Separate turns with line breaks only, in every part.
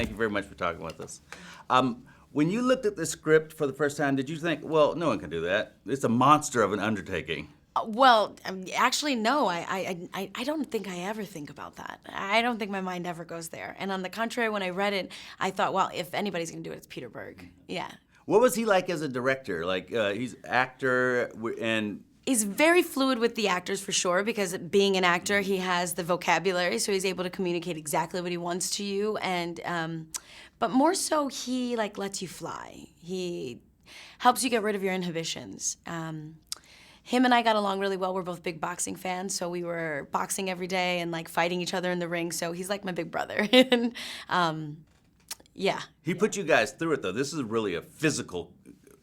Thank you very much for talking with us. When you looked at the script for the first time, did you think, well, no one can do that? It's a monster of an undertaking.
Well, actually, no. I don't think I ever think about that. I don't think my mind ever goes there. And on the contrary, when I read it, I thought, well, if anybody's gonna do it, it's Peter Berg. Yeah.
What was he like as a director? Like, he's actor and...
He's very fluid with the actors for sure, because being an actor, he has the vocabulary, so he's able to communicate exactly what he wants to you. And but more so, he like lets you fly. He helps you get rid of your inhibitions. Him and I got along really well. We're both big boxing fans, so we were boxing every day and like fighting each other in the ring. So he's like my big brother. And yeah.
He put you guys through it though. This is really a physical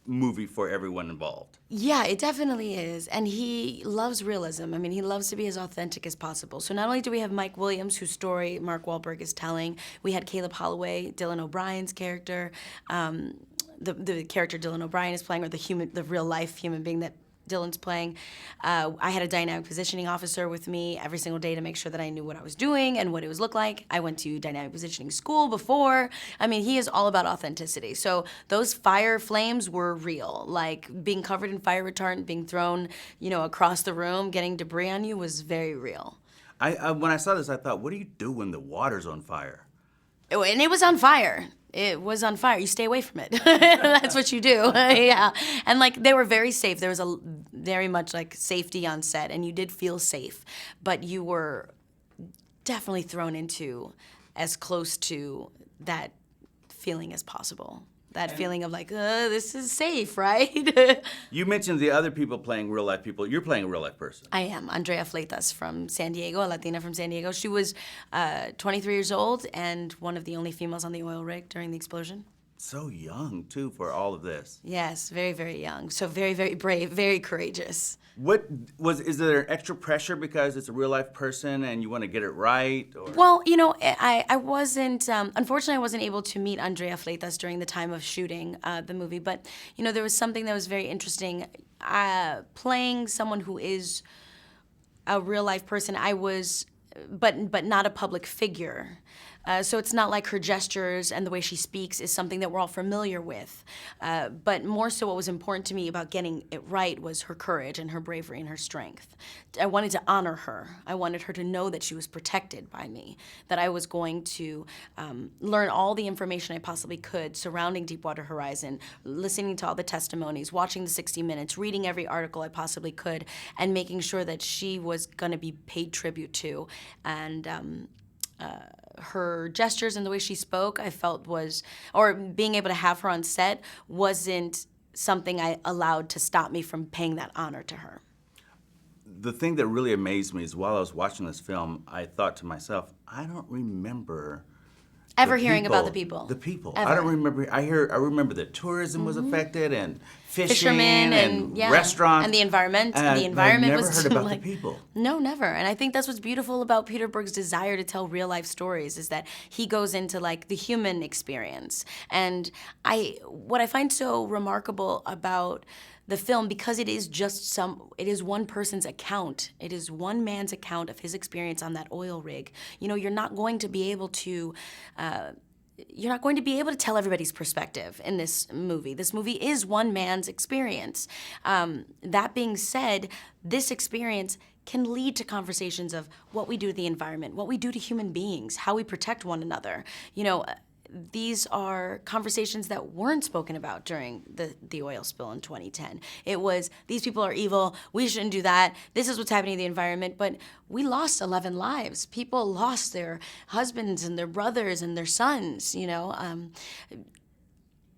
movie for everyone involved.
Yeah, it definitely is. And he loves realism. I mean, he loves to be as authentic as possible. So not only do we have Mike Williams, whose story Mark Wahlberg is telling, we had Caleb Holloway, Dylan O'Brien's character. The character Dylan O'Brien is playing, or the real life human being that Dylan's playing. I had a dynamic positioning officer with me every single day to make sure that I knew what I was doing and what it would look like. I went to dynamic positioning school before. I mean, he is all about authenticity. So those fire flames were real. Like being covered in fire retardant, being thrown, across the room, getting debris on you was very real.
When I saw this, I thought, what do you do when the water's on fire?
And it was on fire. It was on fire. You stay away from it. That's what you do. Yeah. And like they were very safe. There was a very much like safety on set, and you did feel safe, but you were definitely thrown into as close to that feeling as possible. That feeling of like, this is safe, right?
You mentioned the other people playing real life people. You're playing a real life person.
I am. Andrea from San Diego, a Latina from San Diego. She was 23 years old and one of the only females on the oil rig during the explosion.
So young, too, for all of this.
Yes, very, very young. So very, very brave, very courageous.
Is there extra pressure because it's a real life person and you want to get it right? Or?
Well, I wasn't, unfortunately I wasn't able to meet Andrea during the time of shooting the movie, but, there was something that was very interesting. Playing someone who is a real life person, I was, but not a public figure. So it's not like her gestures and the way she speaks is something that we're all familiar with. But more so what was important to me about getting it right was her courage and her bravery and her strength. I wanted to honor her. I wanted her to know that she was protected by me, that I was going to learn all the information I possibly could surrounding Deepwater Horizon, listening to all the testimonies, watching the 60 Minutes, reading every article I possibly could, and making sure that she was going to be paid tribute to. And her gestures and the way she spoke, I felt or being able to have her on set wasn't something I allowed to stop me from paying that honor to her.
The thing that really amazed me is while I was watching this film, I thought to myself, I don't remember
ever hearing about the people.
The people.
Ever.
I don't remember. I remember that tourism was affected and
fishermen
and
yeah.
restaurants.
And the environment.
And
the environment
I never
was
heard about
like,
the people.
No, never. And I think that's what's beautiful about Peter Berg's desire to tell real life stories is that he goes into like the human experience. And what I find so remarkable about the film, because it is one person's account. It is one man's account of his experience on that oil rig. You're not going to be able to tell everybody's perspective in this movie. This movie is one man's experience. That being said, this experience can lead to conversations of what we do to the environment, what we do to human beings, how we protect one another. These are conversations that weren't spoken about during the oil spill in 2010. It was, these people are evil, we shouldn't do that, this is what's happening to the environment, but we lost 11 lives. People lost their husbands and their brothers and their sons,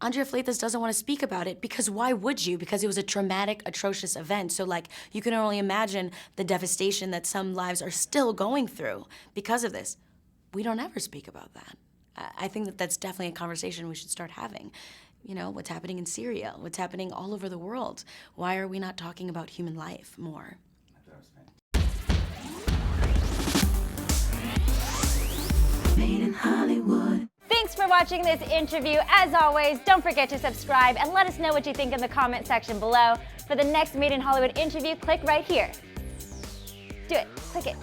Andrea doesn't want to speak about it because why would you? Because it was a traumatic, atrocious event. So you can only imagine the devastation that some lives are still going through because of this. We don't ever speak about that. I think that that's definitely a conversation we should start having. What's happening in Syria, what's happening all over the world. Why are we not talking about human life more?
Made in Hollywood.
Thanks for watching this interview. As always, don't forget to subscribe and let us know what you think in the comment section below. For the next Made in Hollywood interview, click right here. Do it. Click it.